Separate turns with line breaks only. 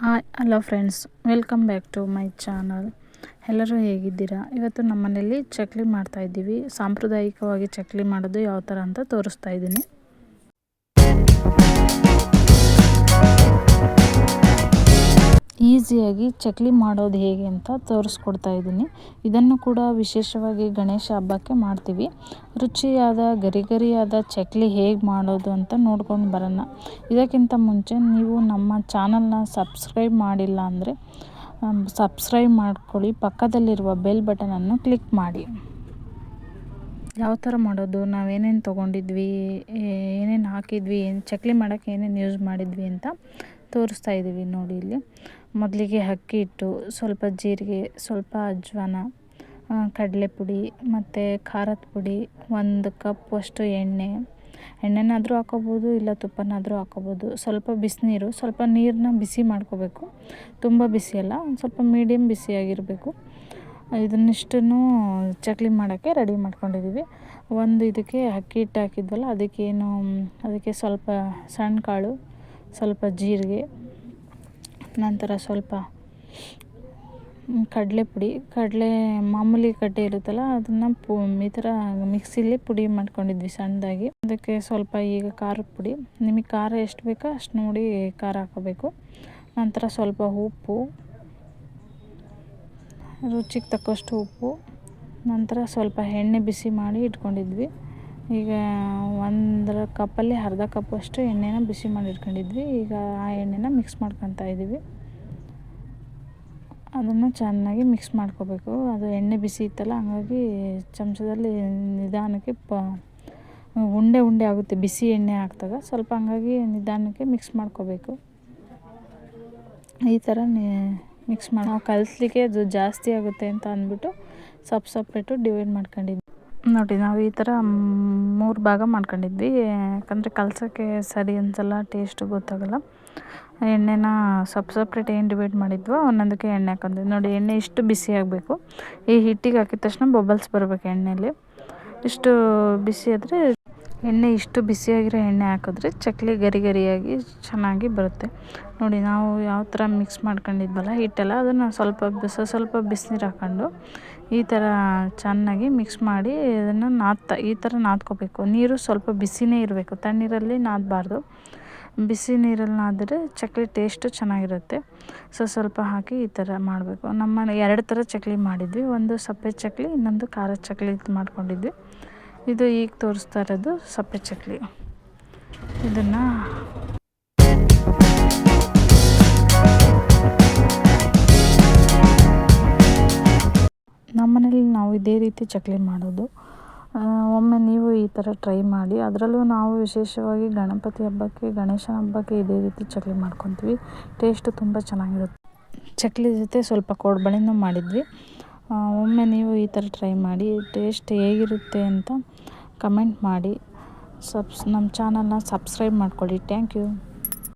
Hi hello friends, welcome back to my channel. ಎಲ್ಲರೂ ಹೇಗಿದ್ದೀರಾ? ಇವತ್ತು ನಮ್ಮ ಮನೇಲಿ ಚಕ್ಲಿ ಮಾಡ್ತಾಯಿದ್ದೀವಿ. ಸಾಂಪ್ರದಾಯಿಕವಾಗಿ ಚಕ್ಲಿ ಮಾಡೋದು ಯಾವ ಥರ ಅಂತ ತೋರಿಸ್ತಾ ಇದ್ದೀನಿ. ಈಸಿಯಾಗಿ ಚಕ್ಲಿ ಮಾಡೋದು ಹೇಗೆ ಅಂತ ತೋರಿಸ್ಕೊಡ್ತಾ ಇದ್ದೀನಿ. ಇದನ್ನು ಕೂಡ ವಿಶೇಷವಾಗಿ ಗಣೇಶ ಹಬ್ಬಕ್ಕೆ ಮಾಡ್ತೀವಿ. ರುಚಿಯಾದ ಗರಿಗರಿಯಾದ ಚಕ್ಲಿ ಹೇಗೆ ಮಾಡೋದು ಅಂತ ನೋಡ್ಕೊಂಡು ಬರೋಣ. ಇದಕ್ಕಿಂತ ಮುಂಚೆ ನೀವು ನಮ್ಮ ಚಾನಲ್ನ ಸಬ್ಸ್ಕ್ರೈಬ್ ಮಾಡಿಲ್ಲ ಅಂದರೆ ಸಬ್ಸ್ಕ್ರೈಬ್ ಮಾಡ್ಕೊಳ್ಳಿ. ಪಕ್ಕದಲ್ಲಿರುವ ಬೆಲ್ ಬಟನನ್ನು ಕ್ಲಿಕ್ ಮಾಡಿ. ಯಾವ ಥರ ಮಾಡೋದು, ನಾವೇನೇನು ತೊಗೊಂಡಿದ್ವಿ, ಏನೇನು ಹಾಕಿದ್ವಿ, ಚಕ್ಲಿ ಮಾಡೋಕ್ಕೆ ಏನೇನು ಯೂಸ್ ಮಾಡಿದ್ವಿ ಅಂತ ತೋರಿಸ್ತಾ ಇದ್ದೀವಿ ನೋಡಿ. ಇಲ್ಲಿ ಮೊದಲಿಗೆ ಅಕ್ಕಿ ಹಿಟ್ಟು, ಸ್ವಲ್ಪ ಜೀರಿಗೆ, ಸ್ವಲ್ಪ ಅಜ್ವಾನ, ಕಡಲೆಪುಡಿ ಮತ್ತು ಖಾರದ ಪುಡಿ, 1 ಕಪ್ ಅಷ್ಟು ಎಣ್ಣೆನಾದರೂ ಹಾಕೋಬೋದು, ಇಲ್ಲ ತುಪ್ಪನಾದರೂ ಹಾಕೋಬೋದು. ಸ್ವಲ್ಪ ಬಿಸಿನೀರು, ಸ್ವಲ್ಪ ನೀರನ್ನ ಬಿಸಿ ಮಾಡ್ಕೋಬೇಕು. ತುಂಬ ಬಿಸಿ ಅಲ್ಲ, ಒಂದು ಸ್ವಲ್ಪ ಮೀಡಿಯಮ್ ಬಿಸಿಯಾಗಿರಬೇಕು. ಇದನ್ನಿಷ್ಟನ್ನು ಚಕ್ಲಿ ಮಾಡೋಕ್ಕೆ ರೆಡಿ ಮಾಡ್ಕೊಂಡಿದ್ದೀವಿ. ಇದಕ್ಕೆ ಅಕ್ಕಿ ಹಿಟ್ಟು ಹಾಕಿದ್ವಲ್ಲ, ಅದಕ್ಕೆ ಸ್ವಲ್ಪ ಸಣ್ಣ ಕಾಳು, ಸ್ವಲ್ಪ ಜೀರಿಗೆ, ನಂತರ ಸ್ವಲ್ಪ ಕಡಲೆ ಮಾಮೂಲಿ ಕಡ್ಲೆ ಇರುತ್ತಲ್ಲ, ಅದನ್ನು ಈ ಥರ ಮಿಕ್ಸಿಲಿ ಪುಡಿ ಮಾಡ್ಕೊಂಡಿದ್ವಿ ಸಣ್ಣದಾಗಿ. ಅದಕ್ಕೆ ಸ್ವಲ್ಪ ಈಗ ಖಾರದ ಪುಡಿ, ನಿಮಗೆ ಖಾರ ಎಷ್ಟು ಬೇಕೋ ಅಷ್ಟು ನೋಡಿ ಖಾರ ಹಾಕೋಬೇಕು. ನಂತರ ಸ್ವಲ್ಪ ಉಪ್ಪು, ರುಚಿಗೆ ತಕ್ಕಷ್ಟು ಉಪ್ಪು, ನಂತರ ಸ್ವಲ್ಪ ಎಣ್ಣೆ ಬಿಸಿ ಮಾಡಿ ಇಟ್ಕೊಂಡಿದ್ವಿ. ಈಗ 1 ಕಪ್ಪಲ್ಲಿ ಅರ್ಧ ಕಪ್ಪಷ್ಟು ಎಣ್ಣೆನ ಬಿಸಿ ಮಾಡಿ ಇಟ್ಕೊಂಡಿದ್ವಿ. ಈಗ ಆ ಎಣ್ಣೆನ ಮಿಕ್ಸ್ ಮಾಡ್ಕೊತಾ ಇದ್ದೀವಿ. ಅದನ್ನು ಚೆನ್ನಾಗಿ ಮಿಕ್ಸ್ ಮಾಡ್ಕೋಬೇಕು. ಅದು ಎಣ್ಣೆ ಬಿಸಿ ಇತ್ತಲ್ಲ, ಹಾಗಾಗಿ ಚಮಚದಲ್ಲಿ ನಿಧಾನಕ್ಕೆ ಉಂಡೆ ಆಗುತ್ತೆ ಬಿಸಿ ಎಣ್ಣೆ ಹಾಕಿದಾಗ. ಸ್ವಲ್ಪ ಹಂಗಾಗಿ ನಿಧಾನಕ್ಕೆ ಮಿಕ್ಸ್ ಮಾಡ್ಕೋಬೇಕು. ಈ ಥರ ಮಿಕ್ಸ್ ಮಾಡಿ ನಾವು ಕಲಿಸ್ಲಿಕ್ಕೆ ಅದು ಜಾಸ್ತಿ ಆಗುತ್ತೆ ಅಂತ ಅಂದ್ಬಿಟ್ಟು ಸಪ್ರೇಟು ಡಿವೈಡ್ ಮಾಡ್ಕೊಂಡಿದ್ವಿ ನೋಡಿ. ನಾವು ಈ ಥರ 3 ಭಾಗ ಮಾಡ್ಕೊಂಡಿದ್ವಿ, ಯಾಕಂದರೆ ಕಲಸೋಕ್ಕೆ ಸರಿ ಅನ್ಸಲ್ಲ, ಟೇಸ್ಟು ಗೊತ್ತಾಗಲ್ಲ. ಎಣ್ಣೆನ ಸಪ್ರೇಟ್ ಏನು ಡಿವೈಡ್ ಮಾಡಿದ್ವೋ ಒಂದೊಂದಕ್ಕೆ ಎಣ್ಣೆ ಹಾಕೊಂಡಿದ್ವಿ ನೋಡಿ. ಎಣ್ಣೆ ಇಷ್ಟು ಬಿಸಿ ಆಗಬೇಕು. ಈ ಹಿಟ್ಟಿಗೆ ಹಾಕಿದ ತಕ್ಷಣ ಬಬಲ್ಸ್ ಬರಬೇಕು ಎಣ್ಣೆಯಲ್ಲಿ. ಇಷ್ಟು ಬಿಸಿ ಆದರೆ, ಎಣ್ಣೆ ಇಷ್ಟು ಬಿಸಿಯಾಗಿರೋ ಎಣ್ಣೆ ಹಾಕಿದ್ರೆ ಚಕ್ಲಿ ಗರಿಯಾಗಿ ಚೆನ್ನಾಗಿ ಬರುತ್ತೆ ನೋಡಿ. ನಾವು ಯಾವ ಥರ ಮಿಕ್ಸ್ ಮಾಡ್ಕೊಂಡಿದ್ವಲ್ಲ ಹಿಟ್ಟೆಲ್ಲ, ಅದನ್ನು ಸ್ವಲ್ಪ ಬಿಸಿನೀರು ಹಾಕ್ಕೊಂಡು ಈ ಥರ ಚೆನ್ನಾಗಿ ಮಿಕ್ಸ್ ಮಾಡಿ ಅದನ್ನು ಈ ಥರ ನಾದ್ಕೋಬೇಕು. ನೀರು ಸ್ವಲ್ಪ ಬಿಸಿನೇ ಇರಬೇಕು, ತಣ್ಣೀರಲ್ಲಿ ನಾದಬಾರ್ದು. ಬಿಸಿ ನೀರಲ್ಲಿ ನಾದಿದ್ರೆ ಚಕ್ಲಿ ಟೇಸ್ಟು ಚೆನ್ನಾಗಿರುತ್ತೆ. ಸ್ವಲ್ಪ ಹಾಕಿ ಈ ಥರ ಮಾಡಬೇಕು. ನಮ್ಮ 2 ಥರ ಚಕ್ಲಿ ಮಾಡಿದ್ವಿ. ಒಂದು ಸಪ್ಪೆ ಚಕ್ಲಿ, ಇನ್ನೊಂದು ಖಾರದ ಚಕ್ಲಿ ಮಾಡ್ಕೊಂಡಿದ್ವಿ. ಇದು ಈಗ ತೋರಿಸ್ತಾ ಇರೋದು ಸಪ್ಪೆ ಚಕ್ಲಿ. ಇದನ್ನು ನಮ್ಮನೇಲಿ ನಾವು ಇದೇ ರೀತಿ ಚಕ್ಲಿ ಮಾಡೋದು. ಒಮ್ಮೆ ನೀವು ಈ ಥರ ಟ್ರೈ ಮಾಡಿ. ಅದರಲ್ಲೂ ನಾವು ವಿಶೇಷವಾಗಿ ಗಣಪತಿ ಹಬ್ಬಕ್ಕೆ, ಗಣೇಶನ ಹಬ್ಬಕ್ಕೆ ಇದೇ ರೀತಿ ಚಕ್ಲಿ ಮಾಡ್ಕೊತೀವಿ. ಟೇಸ್ಟು ತುಂಬ ಚೆನ್ನಾಗಿರುತ್ತೆ. ಚಕ್ಲಿ ಜೊತೆ ಸ್ವಲ್ಪ ಕೋಡ್ಬಳೆನೂ ಮಾಡಿದ್ವಿ. ಒಮ್ಮೆ ನೀವು ಈ ಥರ ಟ್ರೈ ಮಾಡಿ, ಟೇಸ್ಟ್ ಹೇಗಿರುತ್ತೆ ಅಂತ ಕಮೆಂಟ್ ಮಾಡಿ. ನಮ್ಮ ಚಾನಲ್ನ ಸಬ್ಸ್ಕ್ರೈಬ್ ಮಾಡ್ಕೊಳ್ಳಿ. Thank you.